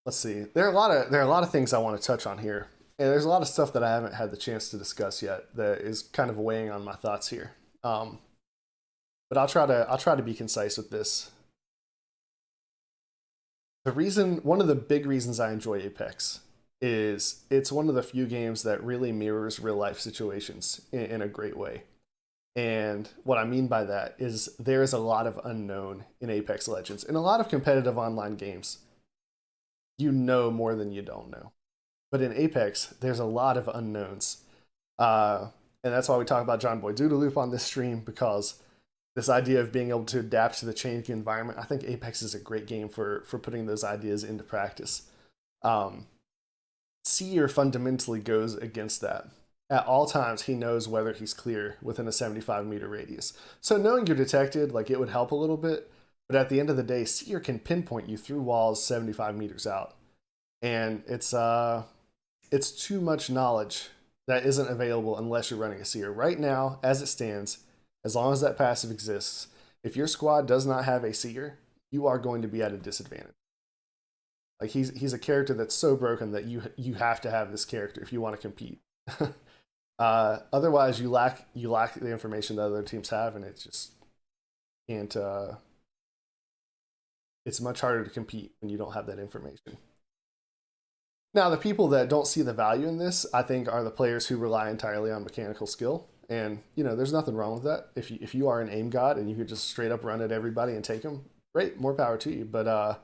let's see. There are a lot of things I want to touch on here, and there's a lot of stuff that I haven't had the chance to discuss yet that is kind of weighing on my thoughts here. Um, but I'll try to be concise with this. One of the big reasons I enjoy Apex is it's one of the few games that really mirrors real life situations in a great way. And what I mean by that is there is a lot of unknown in Apex Legends. In a lot of competitive online games, you know more than you don't know. But in Apex, there's a lot of unknowns. Uh, and that's why we talk about John Boy Doodaloop on this stream, because this idea of being able to adapt to the changing environment, I think Apex is a great game for putting those ideas into practice. Um, Seer fundamentally goes against that. At all times, he knows whether he's clear within a 75-meter radius. So knowing you're detected, like, it would help a little bit. But at the end of the day, Seer can pinpoint you through walls 75 meters out, and it's too much knowledge that isn't available unless you're running a Seer. Right now, as it stands, as long as that passive exists, if your squad does not have a Seer, you are going to be at a disadvantage. Like, he's a character that's so broken that you have to have this character if you want to compete. Otherwise, you lack the information that other teams have, and it just can't. It's much harder to compete when you don't have that information. Now, the people that don't see the value in this, I think, are the players who rely entirely on mechanical skill. And, there's nothing wrong with that. If you are an aim god and you could just straight up run at everybody and take them, great, more power to you. But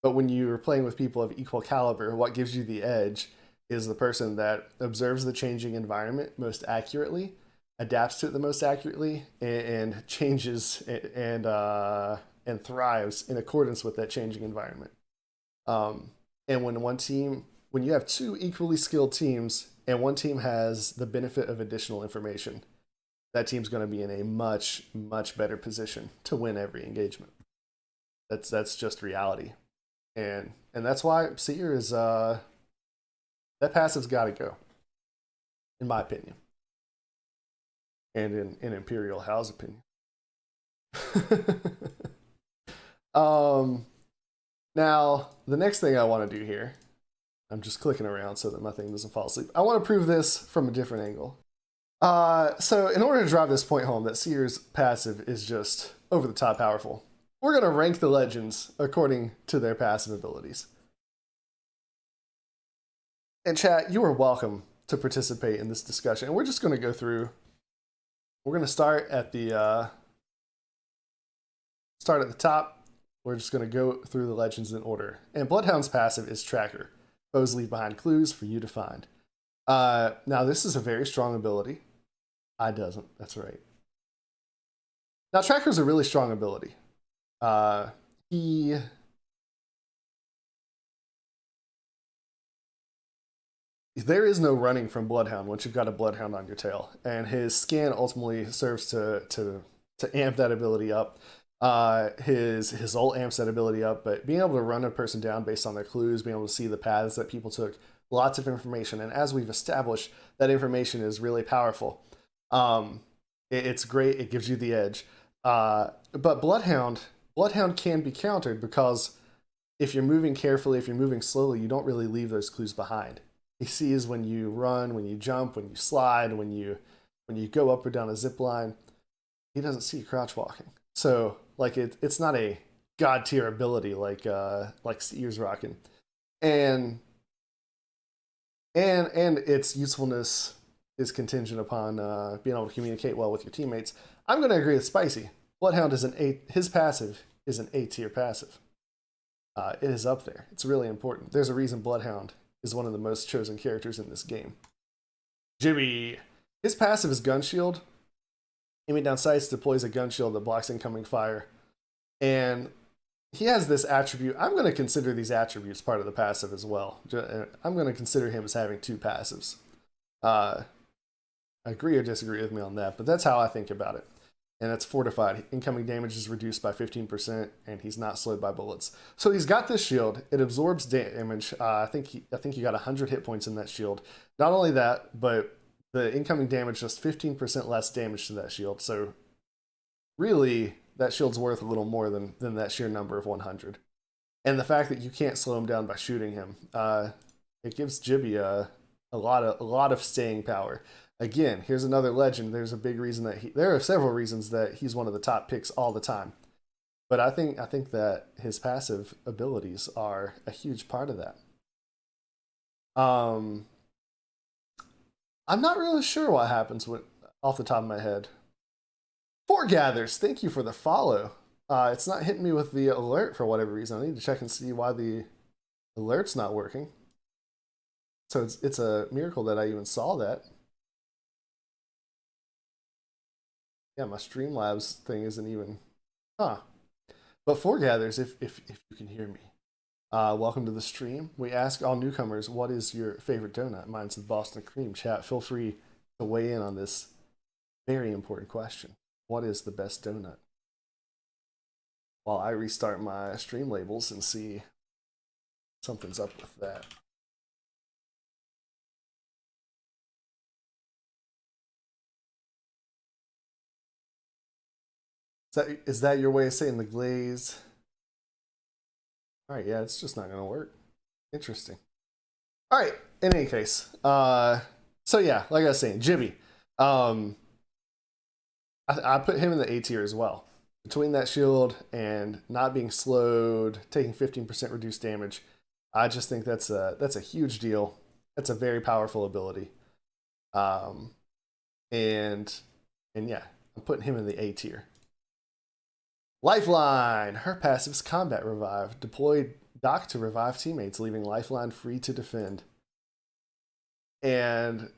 when you're playing with people of equal caliber, what gives you the edge is the person that observes the changing environment most accurately, adapts to it the most accurately, and changes and thrives in accordance with that changing environment. And when you have two equally skilled teams and one team has the benefit of additional information, that team's going to be in a much, much better position to win every engagement. That's just reality. And that's why Seer is that passive's got to go, in my opinion, and in Imperial Hal's opinion. Now, the next thing I want to do here, I'm just clicking around so that my thing doesn't fall asleep. I want to prove this from a different angle. So in order to drive this point home that Seer's passive is just over the top powerful, we're going to rank the legends according to their passive abilities. And chat, you are welcome to participate in this discussion. And we're just going to go through. We're going to start at the top. We're just going to go through the legends in order. And Bloodhound's passive is Tracker. Foes leave behind clues for you to find. Now, this is a very strong ability. I doesn't. That's right. Now, Tracker's a really strong ability. There is no running from Bloodhound once you've got a Bloodhound on your tail. And his scan ultimately serves to amp that ability up. His ult amps that ability up, but being able to run a person down based on their clues, being able to see the paths that people took, lots of information. And as we've established, that information is really powerful. It's great. It gives you the edge. But Bloodhound can be countered because if you're moving carefully, if you're moving slowly, you don't really leave those clues behind. He sees when you run, when you jump, when you slide, when you go up or down a zip line. He doesn't see you crouch walking. So like it's not a god tier ability like Seer's rocking, and its usefulness is contingent upon being able to communicate well with your teammates. I'm going to agree with Spicy. Bloodhound is his passive is an A tier passive. It is up there. It's really important. There's a reason Bloodhound is one of the most chosen characters in this game. Jimmy, his passive is Gun Shield. Aiming down sights deploys a gun shield that blocks incoming fire. And he has this attribute. I'm going to consider these attributes part of the passive as well. I'm going to consider him as having two passives. Agree or disagree with me on that, but that's how I think about it. And it's fortified. Incoming damage is reduced by 15%, and he's not slowed by bullets. So he's got this shield. It absorbs damage. I think you got 100 hit points in that shield. Not only that, but the incoming damage does 15% less damage to that shield. So really, that shield's worth a little more than that sheer number of 100. And the fact that you can't slow him down by shooting him, it gives Jibby a lot of staying power. Again, here's another legend. There's a big reason that there are several reasons that he's one of the top picks all the time. But I think that his passive abilities are a huge part of that. Um, I'm not really sure what happens with off the top of my head. Foregathers, thank you for the follow. It's not hitting me with the alert for whatever reason. I need to check and see why the alert's not working. So it's a miracle that I even saw that. Yeah, my Streamlabs thing isn't even. Huh. But Foregathers, if you can hear me, welcome to the stream. We ask all newcomers, what is your favorite donut? Mine's the Boston Cream. Chat, feel free to weigh in on this very important question. What is the best donut? While I restart my stream labels and see something's up with that. Is that your way of saying the glaze? All right, yeah, it's just not gonna work. Interesting. All right. In any case, so yeah, like I was saying, Jibby, I put him in the A tier as well. Between that shield and not being slowed, taking 15% reduced damage, I just think that's a huge deal. That's a very powerful ability. Um, and yeah, I'm putting him in the A tier. Lifeline. Her passive's combat revive. Deploy Doc to revive teammates, leaving Lifeline free to defend. And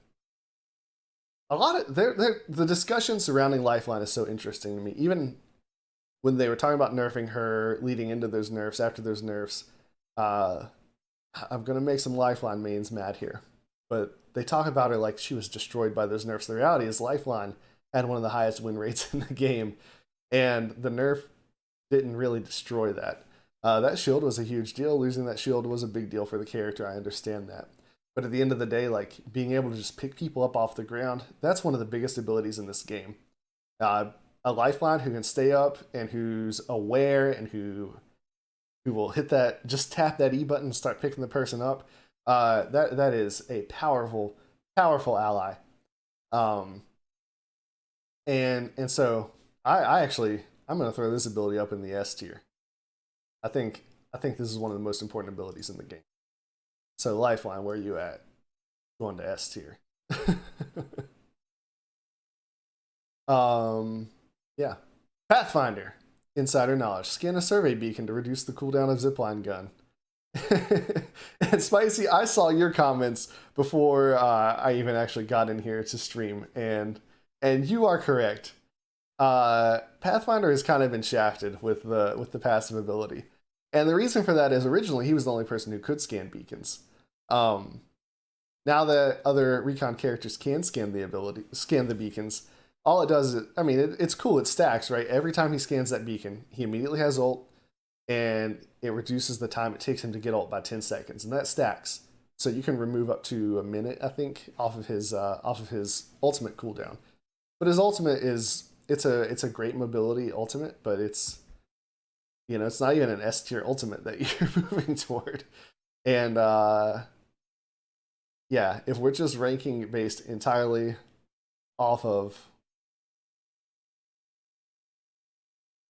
a lot of the discussion surrounding Lifeline is so interesting to me. Even when they were talking about nerfing her, leading into those nerfs, after those nerfs, I'm gonna make some Lifeline mains mad here, but they talk about her like she was destroyed by those nerfs. The reality is Lifeline had one of the highest win rates in the game, and the nerf didn't really destroy that. That shield was a huge deal. Losing that shield was a big deal for the character. I understand that. But at the end of the day, like being able to just pick people up off the ground, that's one of the biggest abilities in this game. A Lifeline who can stay up and who's aware and who will hit that, just tap that E button and start picking the person up. That is a powerful ally. And so I actually I'm gonna throw this ability up in the S tier. I think this is one of the most important abilities in the game. So Lifeline, where are you at? Going to S tier. Yeah. Pathfinder. Insider knowledge. Scan a survey beacon to reduce the cooldown of zipline gun. And Spicy, I saw your comments before I even actually got in here to stream, and you are correct. Pathfinder has kind of been shafted with the passive ability, and the reason for that is originally he was the only person who could scan beacons. Now that other recon characters can scan the beacons, all it does is, I mean, it's cool. It stacks, right? Every time he scans that beacon, he immediately has ult, and it reduces the time it takes him to get ult by 10 seconds, and that stacks. So you can remove up to a minute, I think, off of his ultimate cooldown. But his ultimate is it's a great mobility ultimate, but it's not even an S tier ultimate that you're moving toward. And yeah, if we're just ranking based entirely off of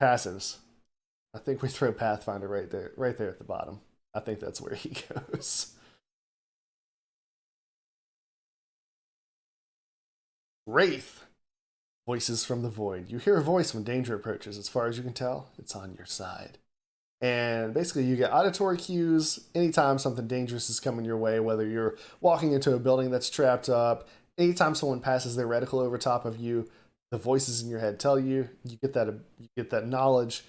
passives, I think we throw Pathfinder right there at the bottom. I think that's where he goes. Wraith. Voices from the void. You hear a voice when danger approaches. As far as you can tell, it's on your side. And basically, you get auditory cues anytime something dangerous is coming your way, whether you're walking into a building that's trapped up, anytime someone passes their reticle over top of you, the voices in your head tell you. You get that knowledge.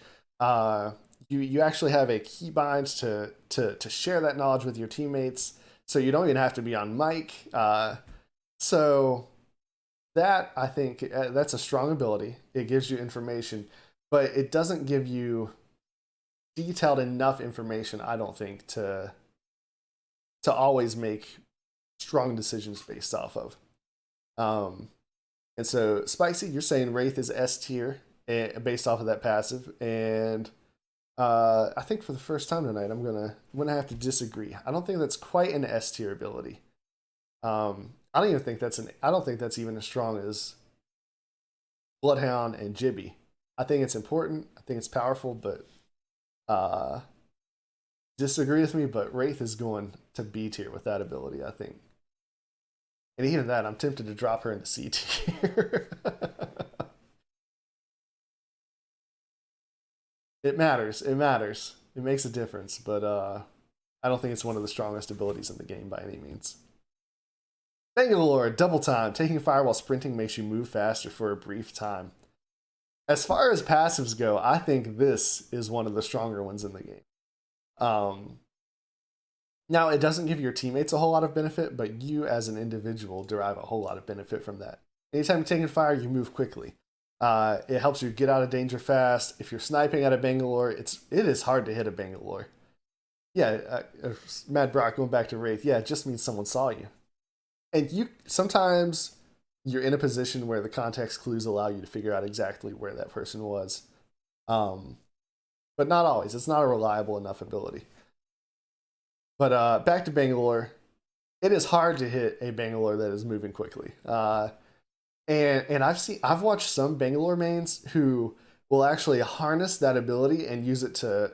You actually have a keybind to share that knowledge with your teammates, so you don't even have to be on mic. So that, I think, that's a strong ability. It gives you information, but it doesn't give you detailed enough information, I don't think, to always make strong decisions based off of. And so, Spicy, you're saying Wraith is S tier based off of that passive, and I think for the first time tonight, I'm gonna have to disagree. I don't think that's quite an S tier ability. I don't think that's even as strong as Bloodhound and Jibby. I think it's important. I think it's powerful, but uh, disagree with me. But Wraith is going to B tier with that ability, I think. And even that, I'm tempted to drop her into C tier. It matters. It matters. It makes a difference, but I don't think it's one of the strongest abilities in the game by any means. Bangalore, double time. Taking fire while sprinting makes you move faster for a brief time. As far as passives go, I think this is one of the stronger ones in the game. Um, Now, it doesn't give your teammates a whole lot of benefit, but you as an individual derive a whole lot of benefit from that. Anytime you're taking fire, you move quickly. It helps you get out of danger fast. If you're sniping at a Bangalore, it is hard to hit a Bangalore. Yeah, Mad Brock, going back to Wraith, yeah, it just means someone saw you. And you sometimes you're in a position where the context clues allow you to figure out exactly where that person was. Um, but not always. It's not a reliable enough ability. But back to Bangalore, it is hard to hit a Bangalore that is moving quickly. And I've watched some Bangalore mains who will actually harness that ability and use it to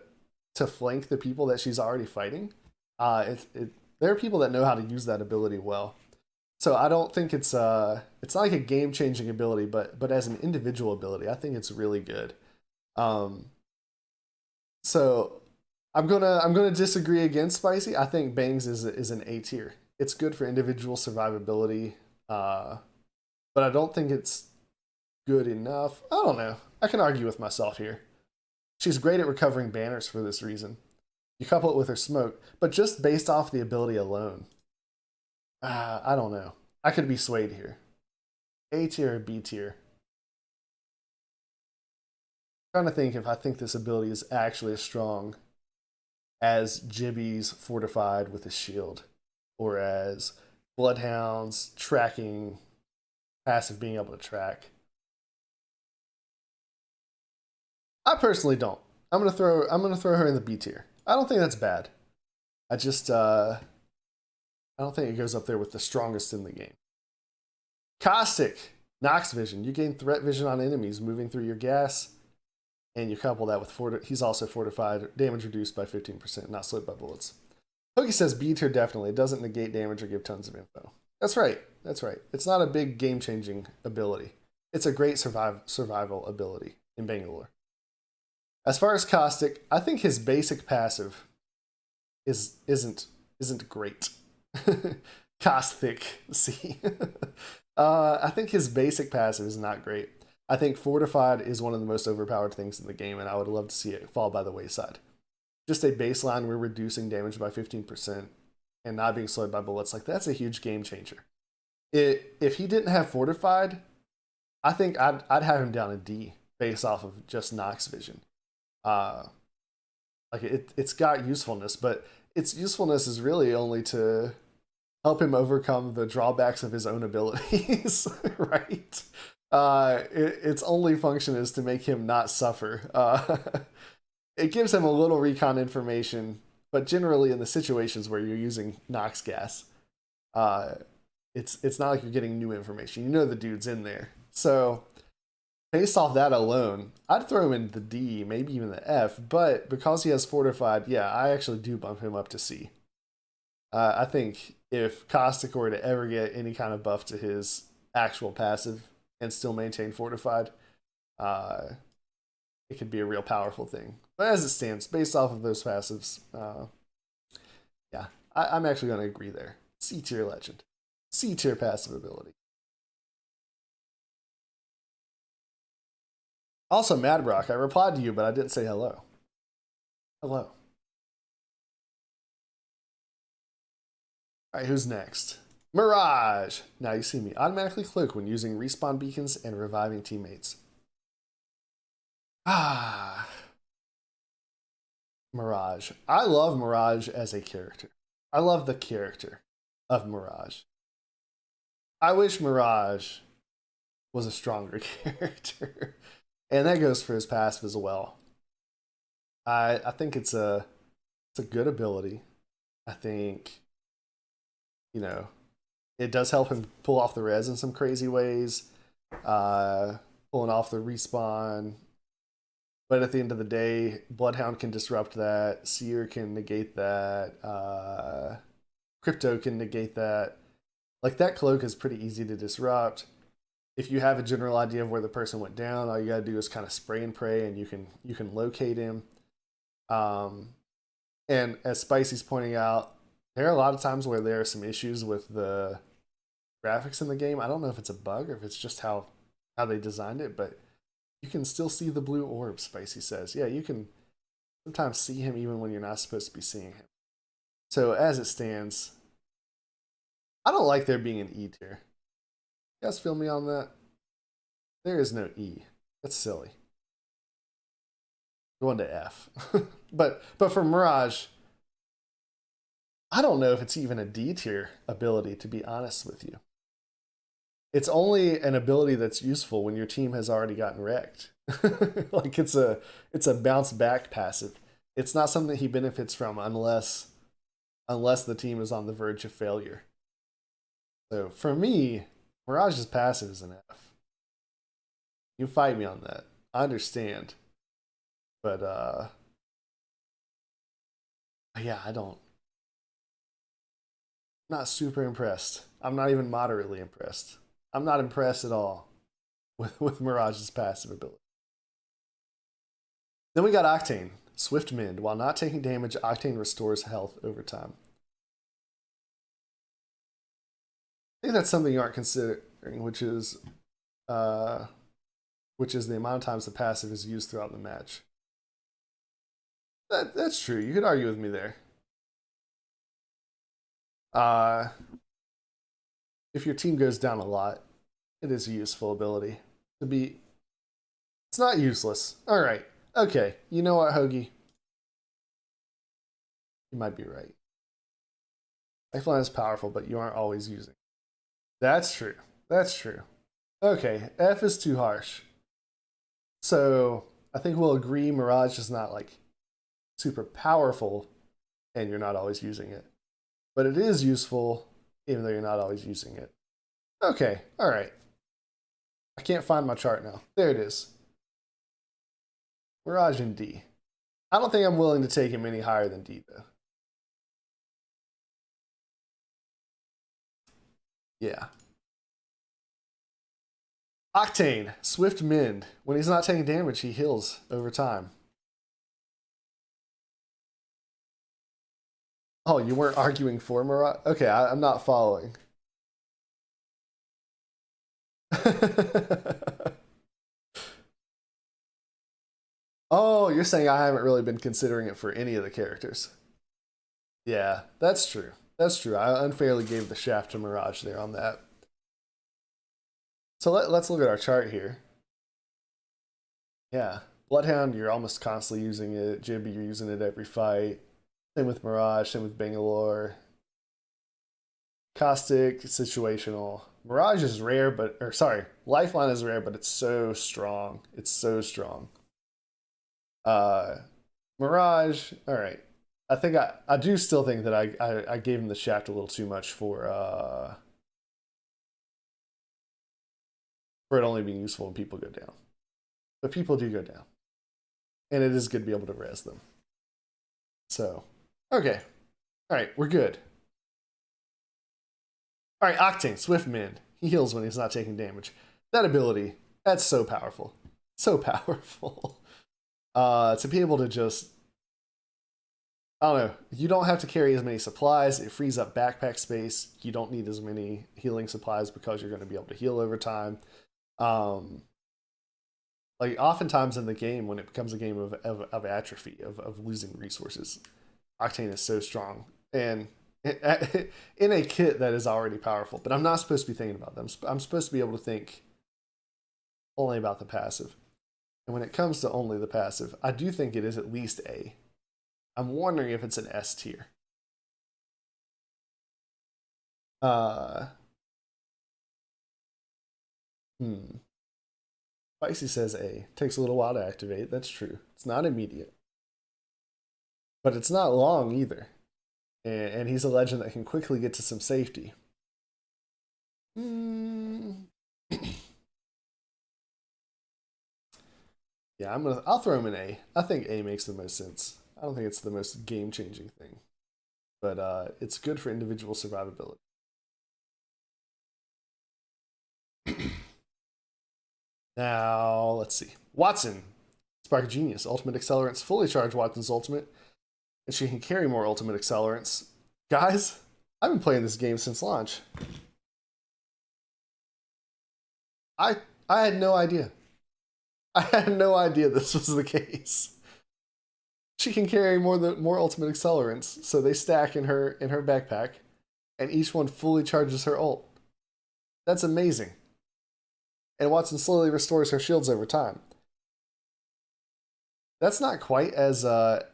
flank the people that she's already fighting. There are people that know how to use that ability well. So I don't think it's not like a game changing ability, but as an individual ability, I think it's really good. Um, so I'm gonna disagree against Spicy. I think Bangs is an A tier. It's good for individual survivability, uh, but I don't think it's good enough. I don't know. I can argue with myself here. She's great at recovering banners for this reason. You couple it with her smoke, but just based off the ability alone, I don't know. I could be swayed here. A tier or B tier? I'm trying to think if I think this ability is actually as strong as Jibby's fortified with a shield, or as Bloodhound's tracking passive being able to track. I personally don't. I'm gonna throw her in the B tier. I don't think that's bad. I just I don't think it goes up there with the strongest in the game. Caustic, Nox Vision. You gain threat vision on enemies moving through your gas, and you couple that with he's also fortified, damage reduced by 15%, not slowed by bullets. Hookie says B tier definitely. It doesn't negate damage or give tons of info. That's right. That's right. It's not a big game changing ability. It's a great survival ability in Bangalore. As far as Caustic, I think his basic passive isn't great. Caustic, see. I think his basic passive is not great. I think Fortified is one of the most overpowered things in the game, and I would love to see it fall by the wayside. Just a baseline where reducing damage by 15% and not being slowed by bullets, like that's a huge game changer. If he didn't have Fortified, I think I'd have him down a D based off of just Nox Vision. Uh, like it's got usefulness, but its usefulness is really only to help him overcome the drawbacks of his own abilities, right? Its only function is to make him not suffer. It gives him a little recon information, but generally in the situations where you're using Nox gas, uh, it's not like you're getting new information. You know the dude's in there. So based off that alone, I'd throw him in the D, maybe even the F. But because he has fortified, yeah, I actually do bump him up to C. I think if Caustic were to ever get any kind of buff to his actual passive and still maintain fortified, uh, it could be a real powerful thing. But as it stands, based off of those passives, yeah, I'm actually going to agree there. C tier legend, C tier passive ability. Also, Mad Brock, I replied to you, but I didn't say hello. Hello. All right, who's next? Mirage. Now you see me. Automatically cloak when using respawn beacons and reviving teammates. Ah, Mirage. I love Mirage as a character. I love the character of Mirage. I wish Mirage was a stronger character. And that goes for his passive as well. I think it's a good ability. I think, you know, it does help him pull off the res in some crazy ways. Uh, Pulling off the respawn. But at the end of the day, Bloodhound can disrupt that. Seer can negate that. Crypto can negate that. Like that cloak is pretty easy to disrupt. If you have a general idea of where the person went down, all you gotta do is kind of spray and pray, and you can locate him. Um, and as Spicy's pointing out, there are a lot of times where there are some issues with the graphics in the game. I don't know if it's a bug or if it's just how they designed it, but you can still see the blue orb. Spicy says, yeah, you can sometimes see him even when you're not supposed to be seeing him. So as it stands, I don't like there being an E tier. You guys feel me on that? There is no E. That's silly. Going to F. but for Mirage, I don't know if it's even a D tier ability, to be honest with you. It's only an ability that's useful when your team has already gotten wrecked. Like it's a bounce back passive. It's not something he benefits from unless the team is on the verge of failure. So for me, Mirage's passive is an F. You fight me on that. I understand. But yeah, I don't, not super impressed. I'm not even moderately impressed. I'm not impressed at all with Mirage's passive ability. Then we got Octane. Swift Mend. While not taking damage, Octane restores health over time. I think that's something you aren't considering, uh, which is the amount of times the passive is used throughout the match. That's true. You could argue with me there. Uh, if your team goes down a lot, it is a useful ability to be. It's not useless. All right. Okay. You know what, Hoagie? You might be right. Lifeline is powerful, but you aren't always using it. That's true. That's true. Okay. F is too harsh. So I think we'll agree Mirage is not like super powerful and you're not always using it. But it is useful even though you're not always using it. Okay. All right. I can't find my chart now. There it is. Mirage in D. I don't think I'm willing to take him any higher than D, though. Yeah. Octane, Swift Mend. When he's not taking damage, he heals over time. Oh, you weren't arguing for Mirage? Okay, I'm not following. Oh, you're saying I haven't really been considering it for any of the characters. Yeah, that's true. That's true. I unfairly gave the shaft to Mirage there on that. So let's look at our chart here. Yeah. Bloodhound, you're almost constantly using it. Jibby, you're using it every fight. Same with Mirage, same with Bangalore. Caustic, situational. Mirage is rare, or sorry, Lifeline is rare, but it's so strong. It's so strong. Uh, Mirage, all right. I think I do still think that I gave him the shaft a little too much for it only being useful when people go down. But people do go down. And it is good to be able to res them. So, okay. All right, we're good. All right, Octane, Swift Mend. He heals when he's not taking damage. That ability, that's so powerful. So powerful. To be able to just, I don't know, you don't have to carry as many supplies. It frees up backpack space. You don't need as many healing supplies because you're going to be able to heal over time. Like oftentimes in the game, when it becomes a game of atrophy, of losing resources, Octane is so strong. And in a kit that is already powerful, but I'm not supposed to be thinking about them. I'm supposed to be able to think only about the passive. And when it comes to only the passive, I do think it is at least A. I'm wondering if it's an S tier. Uh, hmm. Spicy says A. Takes a little while to activate. That's true. It's not immediate. but it's not long either. And he's a legend that can quickly get to some safety. Mm. Yeah, I'll throw him an A. I think A makes the most sense. I don't think it's the most game-changing thing, but it's good for individual survivability. Now, let's see. Watson. Spark Genius. Ultimate Accelerants fully charge Watson's ultimate, and she can carry more ultimate accelerants. Guys, I've been playing this game since launch. I I had no idea. I had no idea this was the case. She can carry more ultimate accelerants, so they stack in her backpack, and each one fully charges her ult. That's amazing. And Watson slowly restores her shields over time. That's not quite as that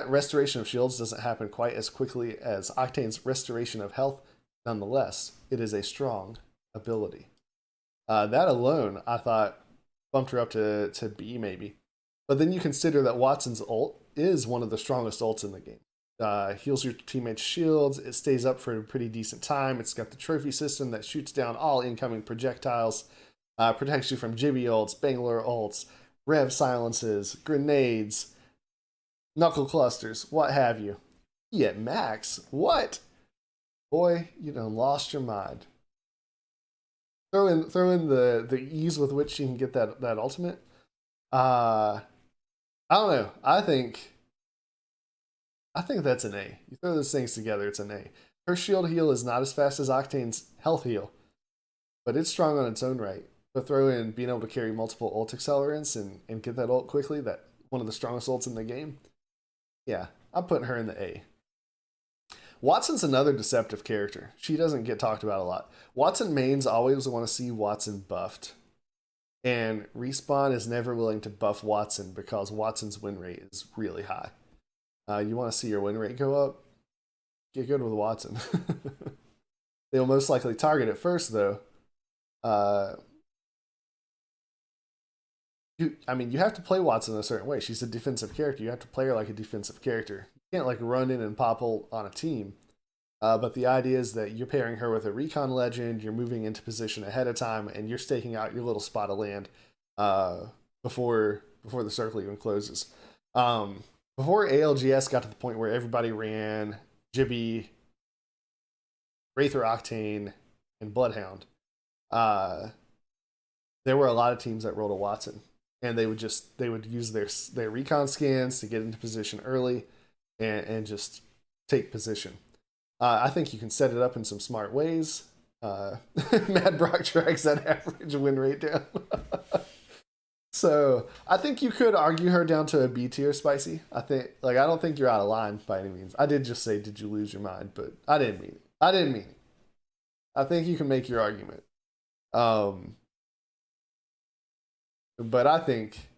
restoration of shields doesn't happen quite as quickly as Octane's restoration of health. Nonetheless, it is a strong ability. That alone, I thought, bumped her up to B maybe. But then you consider that Watson's ult is one of the strongest ults in the game. Heals your teammates' shields. It stays up for a pretty decent time. It's got the trophy system that shoots down all incoming projectiles, protects you from Jibby ults, Bangalore ults, Rev silences, grenades, knuckle clusters, what have you. Yeah, max. What? Boy, you done lost your mind. Throw in the ease with which you can get that ultimate. I don't know. I think that's an A. You throw those things together, it's an A. Her shield heal is not as fast as Octane's health heal, but it's strong on its own right. But throw in being able to carry multiple ult accelerants and get that ult quickly, that one of the strongest ults in the game. Yeah, I'm putting her in the A. Watson's another deceptive character. She doesn't get talked about a lot. Watson mains always want to see Watson buffed. And Respawn is never willing to buff Watson because Watson's win rate is really high. You want to see your win rate go up? Get good with Watson. They'll most likely target it first, though. You have to play Watson a certain way. She's a defensive character. You have to play her like a defensive character. You can't like run in and pop ult on a team. But the idea is that you're pairing her with a recon legend, you're moving into position ahead of time, and you're staking out your little spot of land before the circle even closes. Before ALGS got to the point where everybody ran Jibby, Wraither Octane, and Bloodhound, there were a lot of teams that rolled a Watson. And they would use their recon scans to get into position early and just take position. I think you can set it up in some smart ways. Mad Brock drags that average win rate down. So I think you could argue her down to a B tier, Spicy. I don't think you're out of line by any means. I did just say, did you lose your mind? But I didn't mean it. I think you can make your argument. But I think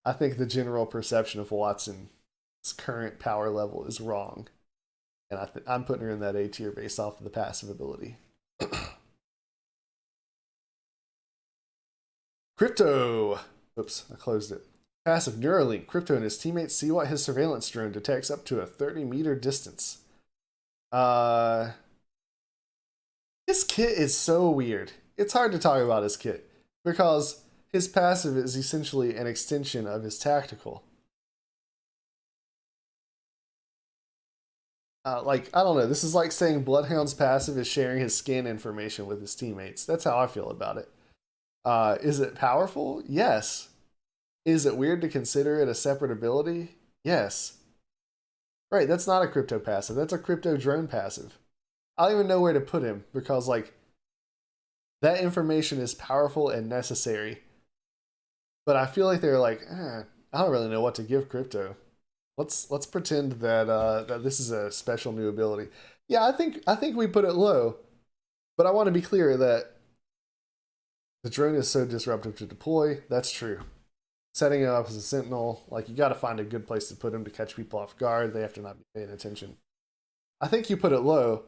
the general perception of Watson's current power level is wrong. And I'm putting her in that A tier based off of the passive ability. Crypto. Oops, I closed it. Passive Neuralink. Crypto and his teammates see what his surveillance drone detects up to a 30-meter distance. His kit is so weird. It's hard to talk about his kit because his passive is essentially an extension of his tactical. I don't know. This is like saying Bloodhound's passive is sharing his skin information with his teammates. That's how I feel about it. Is it powerful? Yes. Is it weird to consider it a separate ability? Yes. Right, that's not a crypto passive. That's a crypto drone passive. I don't even know where to put him because, that information is powerful and necessary. But I feel like they're like, I don't really know what to give crypto. Let's pretend that that this is a special new ability. Yeah, I think we put it low, but I want to be clear that the drone is so disruptive to deploy. That's true. Setting him up as a sentinel, you got to find a good place to put him to catch people off guard. They have to not be paying attention. I think you put it low,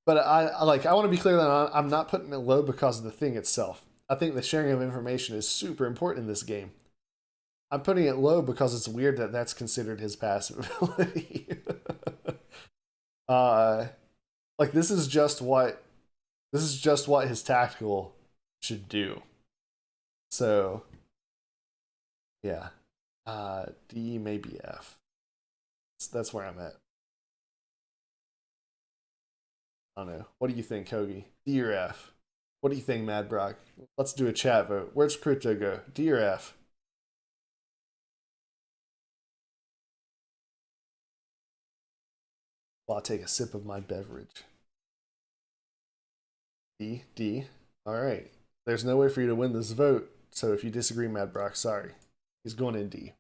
but I want to be clear that I'm not putting it low because of the thing itself. I think the sharing of information is super important in this game. I'm putting it low because it's weird that that's considered his passive ability. uh, like this is just what his tactical should do. So yeah, D maybe F. That's where I'm at. I don't know. What do you think, Kogi? D or F? What do you think, Mad Brock? Let's do a chat vote. Where's Crypto go? D or F? While I take a sip of my beverage. D, D. All right. There's no way for you to win this vote. So if you disagree, Mad Brock, sorry. He's going in D.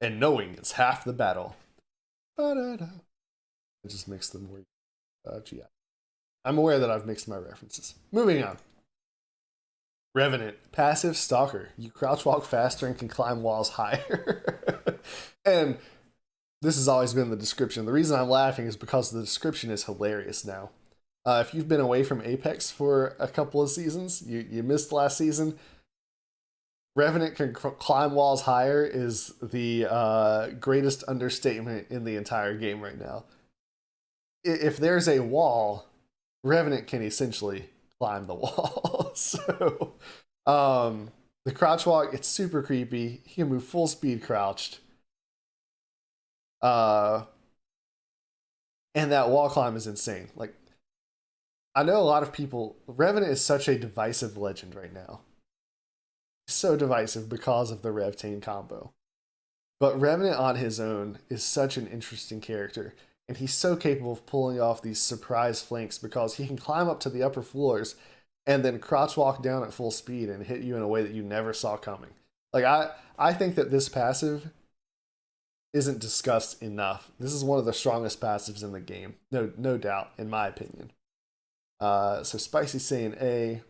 And knowing is half the battle. Ba-da-da. I just mixed them word. GI. I'm aware that I've mixed my references. Moving on. Revenant, passive stalker. You crouch walk faster and can climb walls higher. And this has always been the description. The reason I'm laughing is because the description is hilarious now. If you've been away from Apex for a couple of seasons, you missed last season. Revenant can climb walls higher is the greatest understatement in the entire game right now. If there's a wall, Revenant can essentially climb the wall. So, the crouch walk, it's super creepy. He can move full speed crouched. And that wall climb is insane. Like, I know a lot of people. Revenant is such a divisive legend right now. So divisive because of the Revtane combo. But Revenant on his own is such an interesting character. And he's so capable of pulling off these surprise flanks because he can climb up to the upper floors and then crouch walk down at full speed and hit you in a way that you never saw coming. Like I think that this passive isn't discussed enough. This is one of the strongest passives in the game. No doubt, in my opinion. So Spicy saying A.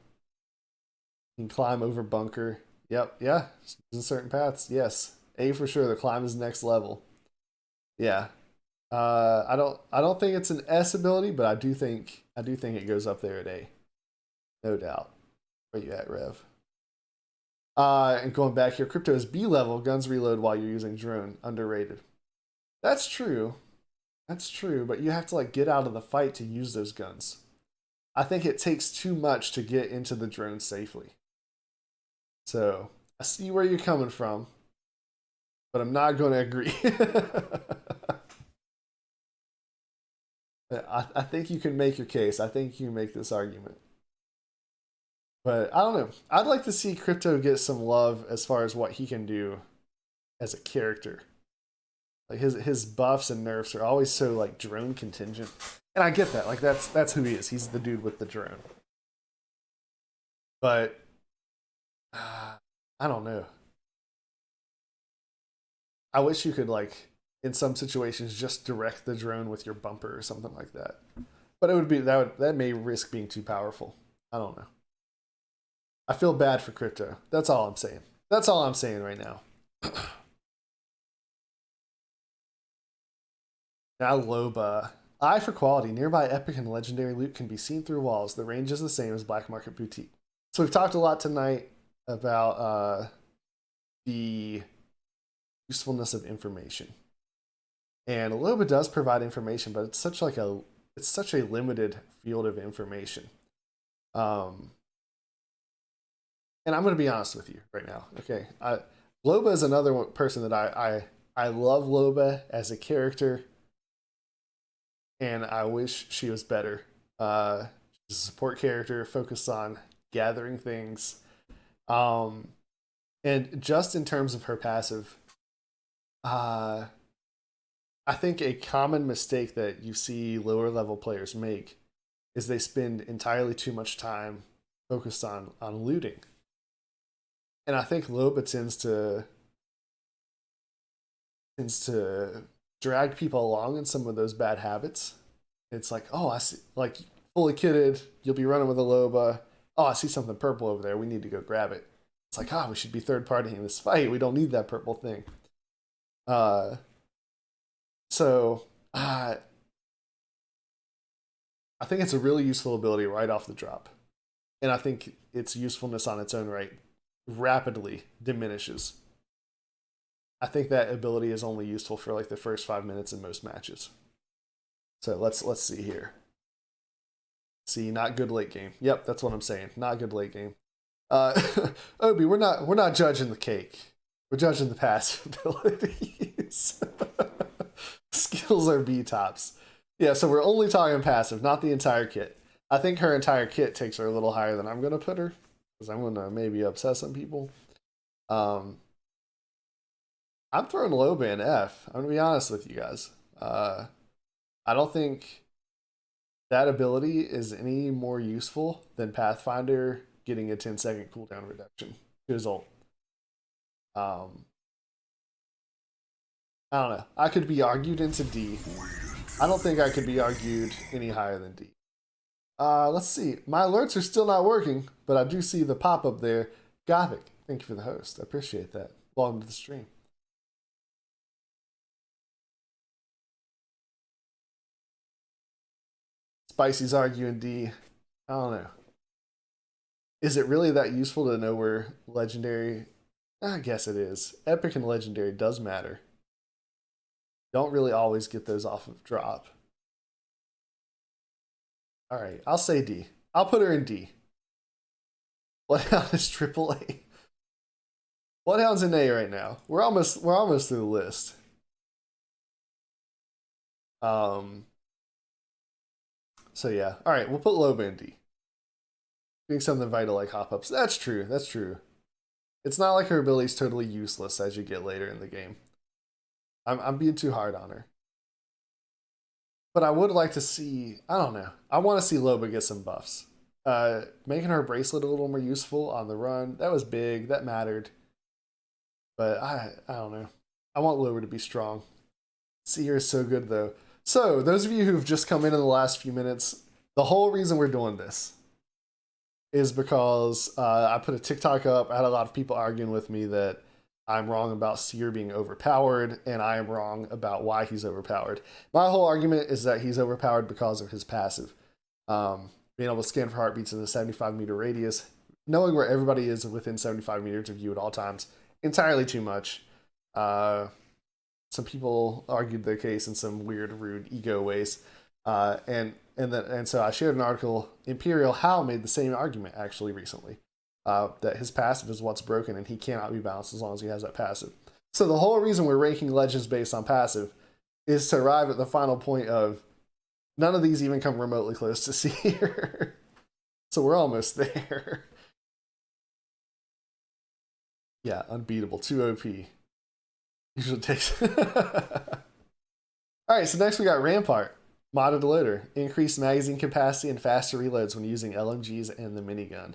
You can climb over bunker. Yep, yeah. In certain paths, yes. A for sure. The climb is next level. Yeah. I don't think it's an S ability, but I do think it goes up there at A. No doubt. Where you at, Rev? And going back here, crypto is B level. Guns reload while you're using drone. Underrated. That's true. That's true, but you have to like get out of the fight to use those guns. I think it takes too much to get into the drone safely. So I see where you're coming from, but I'm not going to agree. I think you can make your case. I think you can make this argument. But I don't know. I'd like to see Crypto get some love as far as what he can do as a character. Like his buffs and nerfs are always so like drone contingent. And I get that. Like that's who he is. He's the dude with the drone. But I don't know. I wish you could like in some situations just direct the drone with your bumper or something like that. But it would be that may risk being too powerful. I don't know. I feel bad for crypto. That's all I'm saying. That's all I'm saying right now. Now Loba. Eye for quality. Nearby epic and legendary loot can be seen through walls. The range is the same as Black Market Boutique. So we've talked a lot tonight about the usefulness of information. And Loba does provide information, but it's such a limited field of information. And I'm going to be honest with you right now. Okay, Loba is another person that I love Loba as a character, and I wish she was better. She's a support character focused on gathering things, and just in terms of her passive, I think a common mistake that you see lower level players make is they spend entirely too much time focused on looting. And I think Loba tends to drag people along in some of those bad habits. It's like, oh, I see, like fully kitted, you'll be running with a Loba. Oh, I see something purple over there. We need to go grab it. It's like, we should be third partying this fight. We don't need that purple thing. So I think it's a really useful ability right off the drop. And I think its usefulness on its own right rapidly diminishes. I think that ability is only useful for like the first 5 minutes in most matches. So let's see here. See, not good late game. Yep, that's what I'm saying. Not good late game. Uh, Obi, we're not judging the cake. We're judging the passive abilities. Skills are B tops. Yeah, so we're only talking passive, not the entire kit. I think her entire kit takes her a little higher than I'm gonna put her, because I'm gonna maybe upset some people. Um, I'm throwing Loba in F. I'm gonna be honest with you guys. I don't think that ability is any more useful than Pathfinder getting a 10-second cooldown reduction to his ult. I don't know. I could be argued into D. I don't think I could be argued any higher than D. Let's see. My alerts are still not working, but I do see the pop up there. Gothic, thank you for the host. I appreciate that. Welcome to the stream. Spicy's arguing D. I don't know. Is it really that useful to know where legendary? I guess it is. Epic and legendary does matter. Don't really always get those off of drop. All right, I'll say D. I'll put her in D. Bloodhound is AAA. Bloodhound's in A right now. We're almost through the list. So yeah. All right, we'll put Loba in D. Doing something vital like hop ups. That's true. That's true. It's not like her ability's totally useless as you get later in the game. I'm being too hard on her. But I would like to see, I don't know. I want to see Loba get some buffs. Making her bracelet a little more useful on the run. That was big. That mattered. But I don't know. I want Loba to be strong. Seer is so good though. So those of you who've just come in the last few minutes, the whole reason we're doing this is because I put a TikTok up. I had a lot of people arguing with me that I'm wrong about Seer being overpowered, and I am wrong about why he's overpowered. My whole argument is that he's overpowered because of his passive. Being able to scan for heartbeats in a 75-meter radius, knowing where everybody is within 75 meters of you at all times, entirely too much. Some people argued their case in some weird, rude ego ways. And so I shared an article. Imperial How made the same argument actually recently. That his passive is what's broken and he cannot be balanced as long as he has that passive. So the whole reason we're ranking legends based on passive is to arrive at the final point of none of these even come remotely close to Seer. So we're almost there. Yeah, unbeatable. 2 OP. Usually takes. Alright, so next we got Rampart. Modded loader. Increased magazine capacity and faster reloads when using LMGs and the minigun.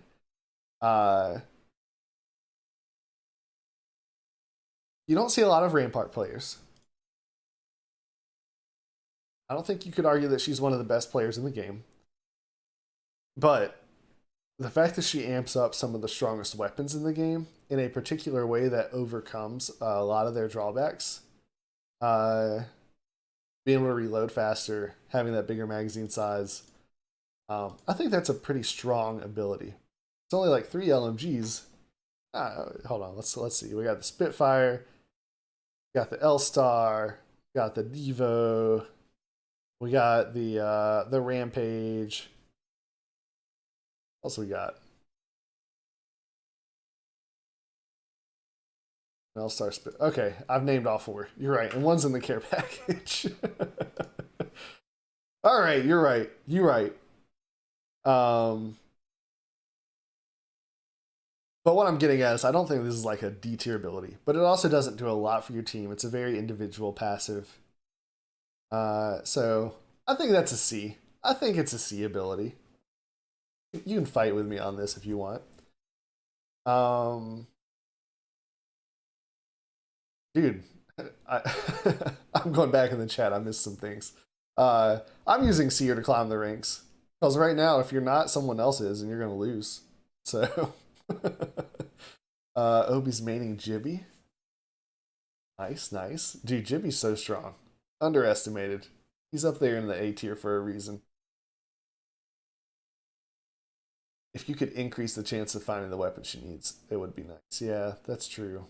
You don't see a lot of Rampart players. I don't think you could argue that she's one of the best players in the game. But the fact that she amps up some of the strongest weapons in the game in a particular way that overcomes a lot of their drawbacks, being able to reload faster, having that bigger magazine size, I think that's a pretty strong ability. It's only like 3 LMGs. Hold on, let's see. We got the Spitfire, got the L-Star, got the Devo, we got the Rampage. What else we got? L-Star Spit. Okay, I've named all 4. You're right, and one's in the care package. All right, you're right. You're right. But what I'm getting at is I don't think this is like a D tier ability, but it also doesn't do a lot for your team. It's a very individual passive. So I think that's a C. I think it's a C ability. You can fight with me on this if you want. Dude, I'm going back in the chat. I missed some things. I'm using Seer to climb the ranks. Because right now, if you're not, someone else is, and you're going to lose. So, Obi's maining Jibby. Nice, nice. Dude, Jibby's so strong. Underestimated. He's up there in the A tier for a reason. If you could increase the chance of finding the weapon she needs, it would be nice. Yeah, that's true.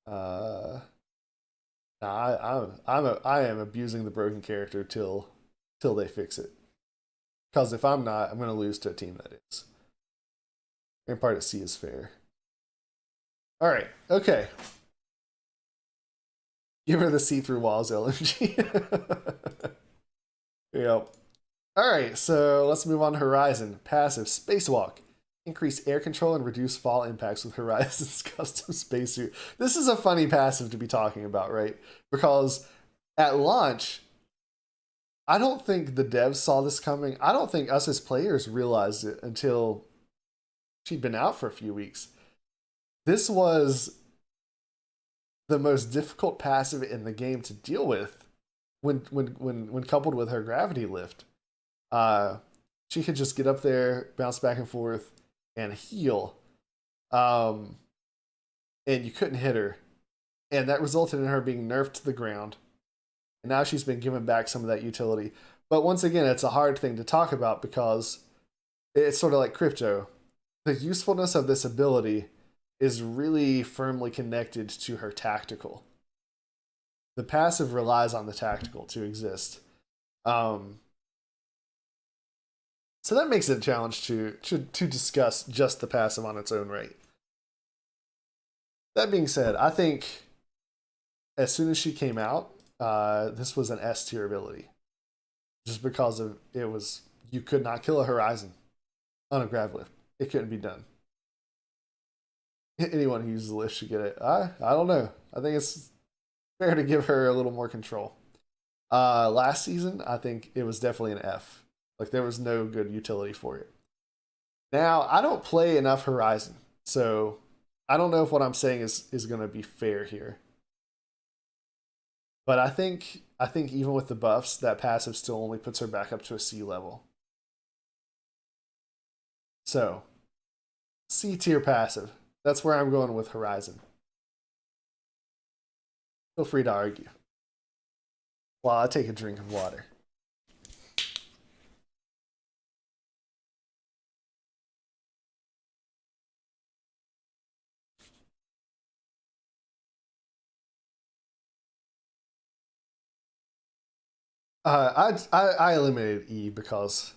Uh, nah, I am abusing the broken character till they fix it. Because if I'm not, I'm gonna lose to a team that is. And part of C is fair. All right, okay. Give her the see-through walls, LMG. Yep. All right, so let's move on to Horizon. Passive, Spacewalk. Increase air control and reduce fall impacts with Horizon's custom spacesuit. This is a funny passive to be talking about, right? Because at launch, I don't think the devs saw this coming. I don't think us as players realized it until she'd been out for a few weeks. This was the most difficult passive in the game to deal with when coupled with her gravity lift. Uh, she could just get up there, bounce back and forth, and heal. And you couldn't hit her. And that resulted in her being nerfed to the ground. And now she's been given back some of that utility. But once again, it's a hard thing to talk about because it's sort of like crypto. The usefulness of this ability is really firmly connected to her tactical. The passive relies on the tactical to exist. So that makes it a challenge to discuss just the passive on its own right. That being said, I think as soon as she came out, this was an S tier ability. Just because of it was, you could not kill a Horizon on a grav lift. It couldn't be done. Anyone who uses the lift should get it. I don't know. I think it's fair to give her a little more control. Last season, I think it was definitely an F. Like there was no good utility for it. Now, I don't play enough Horizon, so I don't know if what I'm saying is going to be fair here. But I think even with the buffs, that passive still only puts her back up to a C level. So, C tier passive. That's where I'm going with Horizon. Feel free to argue. While I take a drink of water. I eliminated E because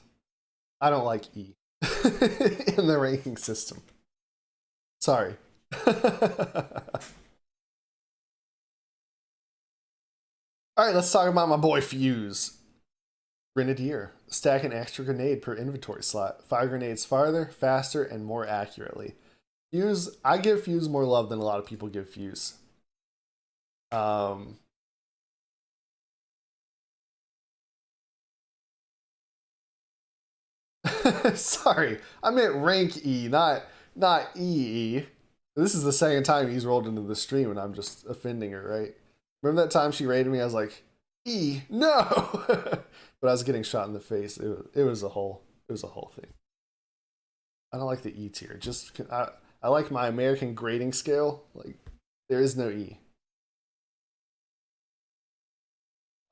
I don't like E in the ranking system. Sorry. All right, let's talk about my boy Fuse. Grenadier. Stack an extra grenade per inventory slot. Fire grenades farther, faster, and more accurately. Fuse, I give Fuse more love than a lot of people give Fuse. Sorry, I meant rank E, not EE. This is the second time he's rolled into the stream, and I'm just offending her, right? Remember that time she raided me? I was like, E, no, but I was getting shot in the face. It was a whole thing. I don't like the E tier. Just I like my American grading scale. Like there is no E.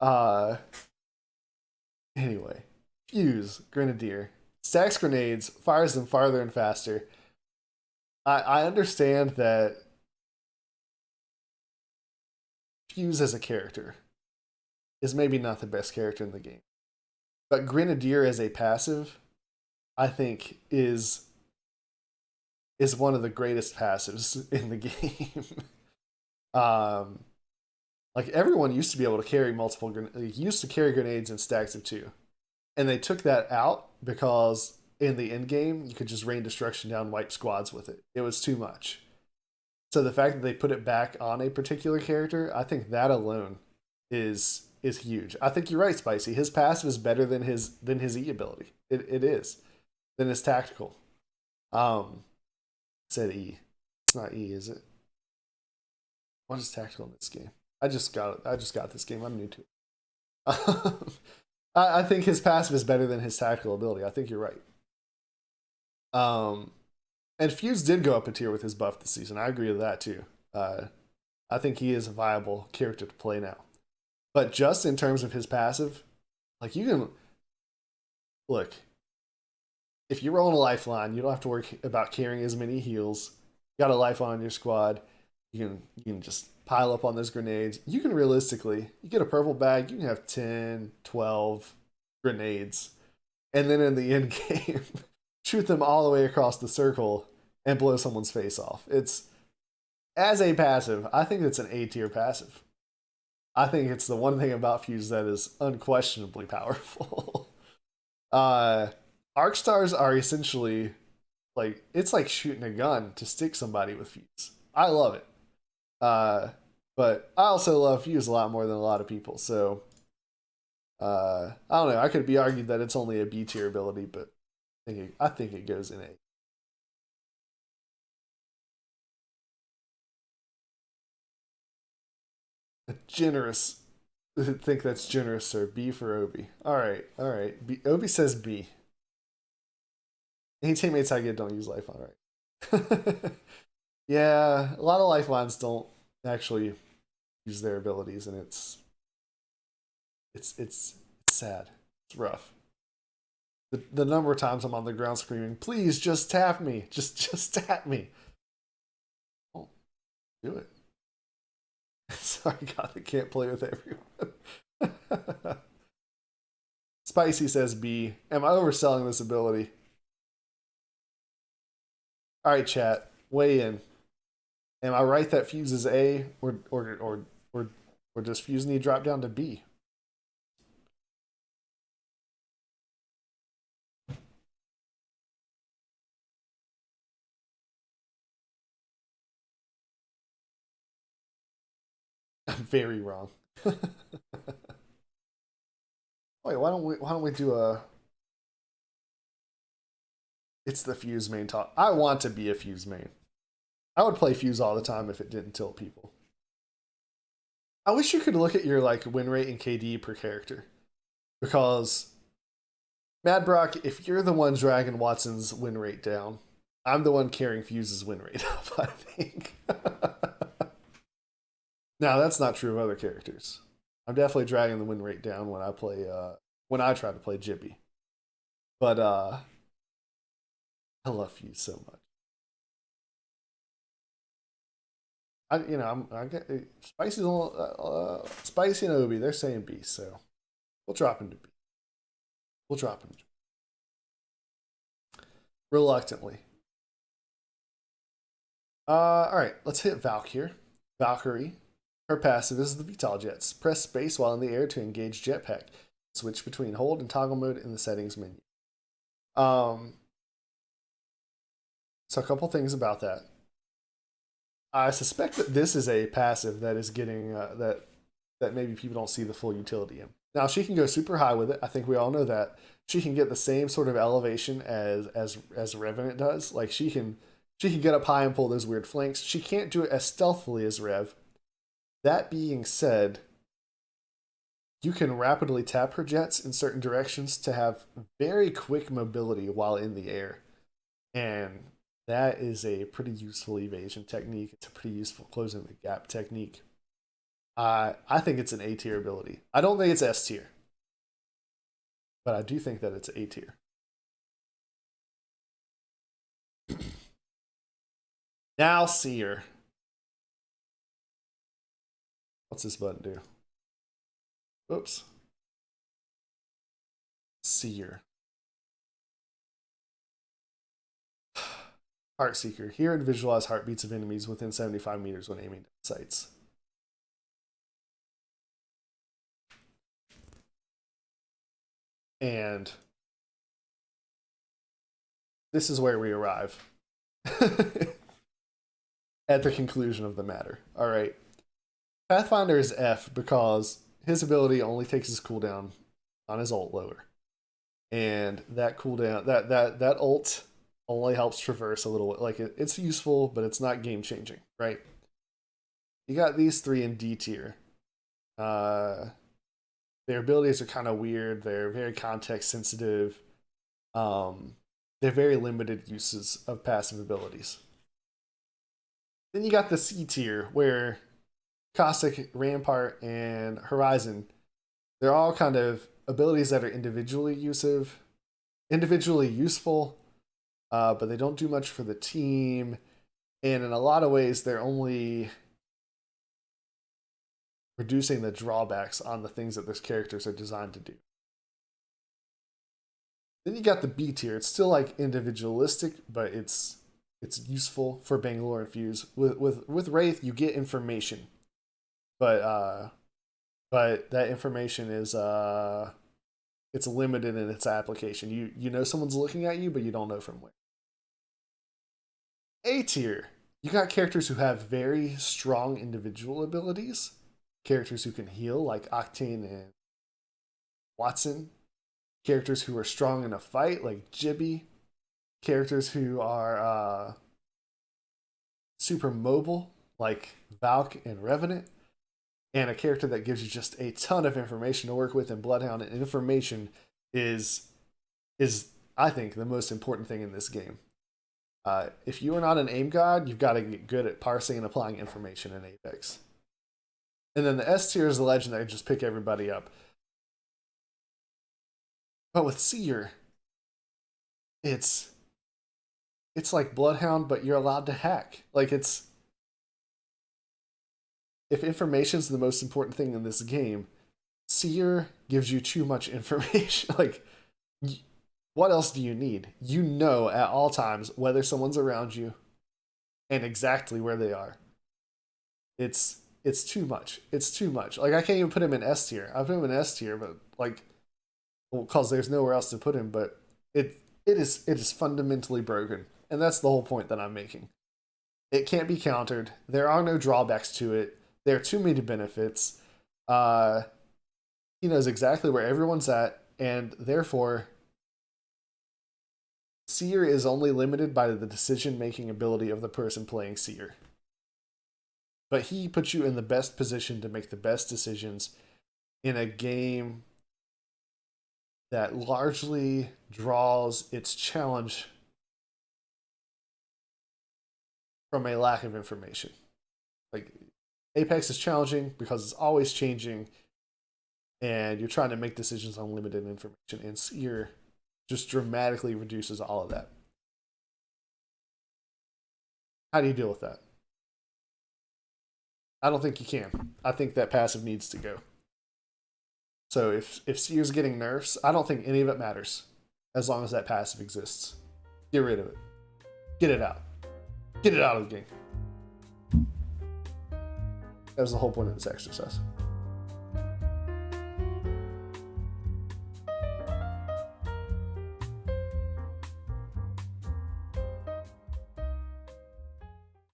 Uh, anyway, Fuse Grenadier stacks grenades, fires them farther and faster. I understand that Fuse as a character is maybe not the best character in the game, but Grenadier as a passive, I think is one of the greatest passives in the game. um, like everyone used to be able to carry used to carry grenades in stacks of two, and they took that out because in the end game you could just rain destruction down, wipe squads with it. It was too much. So the fact that they put it back on a particular character, I think that alone is huge. I think you're right, Spicy. His passive is better than his E ability. It is than his tactical. Said E. It's not E, is it? What is tactical in this game? I just got this game. I'm new to it. I think his passive is better than his tactical ability. I think you're right. And Fuse did go up a tier with his buff this season. I agree with that too. I think he is a viable character to play now. But just in terms of his passive, like you can look, if you're rolling a lifeline, you don't have to worry about carrying as many heals. You got a lifeline on your squad. You can just pile up on those grenades. You can realistically, you get a purple bag, you can have 10, 12 grenades. And then in the end game, shoot them all the way across the circle and blow someone's face off. It's as a passive, I think it's an A tier passive. I think it's the one thing about Fuse that is unquestionably powerful. uh Arc stars are essentially like it's like shooting a gun to stick somebody with Fuse. I love it. Uh but I also love Fuse a lot more than a lot of people. So I don't know. I could be argued that it's only a B tier ability, but I think it goes in A. A generous. I think that's generous, sir. B for Obi. All right, all right. Obi says B. Any teammates I get don't use lifeline. All right. Yeah, a lot of lifelines don't actually use their abilities, and it's sad. It's rough. The number of times I'm on the ground screaming, "Please, just tap me! Just tap me!" Oh, do it. Sorry, God, I can't play with everyone. Spicy says B. Am I overselling this ability? All right, chat, weigh in. Am I right that Fuse is A, or does Fuse need to drop down to B? I'm very wrong. Wait, why don't we do a? It's the Fuse main talk. I want to be a Fuse main. I would play Fuse all the time if it didn't tilt people. I wish you could look at your like win rate and KD per character, because Mad Brock, if you're the one dragging Watson's win rate down, I'm the one carrying Fuse's win rate up, I think. Now, that's not true of other characters. I'm definitely dragging the win rate down when I play when I try to play Jibby. But I love Fuse so much. I get Spicy and Obi, they're saying B, so we'll drop into B. We'll drop into reluctantly. All right, let's hit Valk here. Valkyrie. Her passive is the Vital Jets. Press space while in the air to engage jetpack. Switch between hold and toggle mode in the settings menu. So a couple things about that. I suspect that this is a passive that is getting that maybe people don't see the full utility in. Now she can go super high with it. I think we all know that. She can get the same sort of elevation as Revenant does. Like she can get up high and pull those weird flanks. She can't do it as stealthily as Rev. That being said, you can rapidly tap her jets in certain directions to have very quick mobility while in the air. And that is a pretty useful evasion technique. It's a pretty useful closing the gap technique. I think it's an A tier ability. I don't think it's S tier, but I do think that it's A tier. Now Seer. What's this button do? Oops. Seer. Heart Seeker. Hear and visualize heartbeats of enemies within 75 meters when aiming at sights. And this is where we arrive at the conclusion of the matter. All right. Pathfinder is F because his ability only takes his cooldown on his ult lower. And that cooldown, that ult only helps traverse a little. Like it's useful, but it's not game changing, right? You got these three in D tier. Their abilities are kind of weird. They're very context sensitive. They're very limited uses of passive abilities. Then you got the C tier where Caustic, Rampart, and Horizon, they're all kind of abilities that are individually individually useful, but they don't do much for the team. And in a lot of ways, they're only reducing the drawbacks on the things that those characters are designed to do. Then you got the B tier. It's still like individualistic, but it's useful for Bangalore and Fuse. With Wraith, you get information, but that information is it's limited in its application. You know someone's looking at you, but you don't know from where. A tier, you got characters who have very strong individual abilities, characters who can heal like Octane and Watson, characters who are strong in a fight like Jibby, characters who are super mobile like Valk and Revenant, and a character that gives you just a ton of information to work with in Bloodhound. And information is I think the most important thing in this game. If you are not an aim god, you've got to get good at parsing and applying information in Apex. And then the S tier is the legend that can just pick everybody up. But with Seer, it's like Bloodhound, but you're allowed to hack. Like if information's the most important thing in this game, Seer gives you too much information. Like, what else do you need? You know at all times whether someone's around you and exactly where they are. It's too much. It's too much. Like, I can't even put him in S tier. I put him in S tier, but like, well, because there's nowhere else to put him. But it is fundamentally broken, and that's the whole point that I'm making. It can't be countered. There are no drawbacks to it. There are too many benefits. He knows exactly where everyone's at, and therefore, Seer is only limited by the decision-making ability of the person playing Seer. But he puts you in the best position to make the best decisions in a game that largely draws its challenge from a lack of information. Like, Apex is challenging because it's always changing, and you're trying to make decisions on limited information, and Seer just dramatically reduces all of that. How do you deal with that? I don't think you can. I think that passive needs to go. So if Seer's getting nerfs, I don't think any of it matters as long as that passive exists. Get rid of it. Get it out. Get it out of the game. That was the whole point of this exercise.